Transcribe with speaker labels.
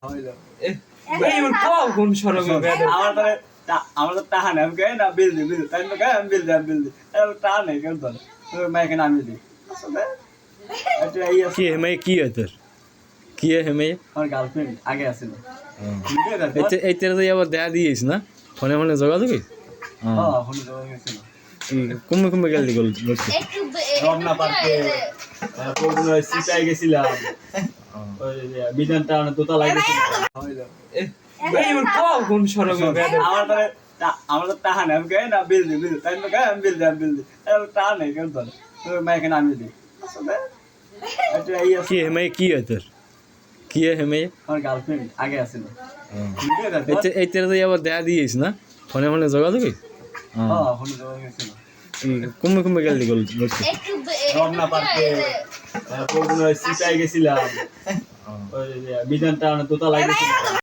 Speaker 1: হইলো
Speaker 2: এই কোন সরবে
Speaker 1: আমার তো টাকা নেই আমি কে না বিল তাই না কে আমি বিল দিই টাকা নেই কেন তো মাইকে নামিয়ে দিই এটা এই
Speaker 3: কি হেমে কি হয় তোর কি হেমে
Speaker 1: আমার গার্লফ্রেন্ড আগে আছিল
Speaker 3: এই তেরে তো আবার দেখা দিয়েছিস না ফোনে ফোনে যোগাযোগ
Speaker 1: হ্যাঁ ফোন করে গেছিল
Speaker 3: কমে কমে গেলি বলছি
Speaker 1: রমনা পার্কে পরদিন সিটাই গেছিলাম ওই বিধানটা দোতলা গেছিলাম হইলো
Speaker 2: এই কোন সরবে
Speaker 1: আমার তো টাকা নেই আমি কে না বিল দিই তাই না কে আমি বিল দিই টাকা নেই কেন তো মাইকে নামিয়ে দিই এটা এই
Speaker 3: কি হেমে কি হয় তোর কি হেমে
Speaker 1: আমার গার্লফ্রেন্ড আগে আছিল
Speaker 3: এই তেরে তো আবার দেখা দিয়েছিস না ফোনে ফোনে যোগাযোগ
Speaker 1: হ্যাঁ ফোন করে গেছিল
Speaker 3: কমে কমে গেলি বলছি
Speaker 1: রমনা পার্কে পরদিন সিটাই গেছিলাম ওই বিধানটা দোতলা গেছিলাম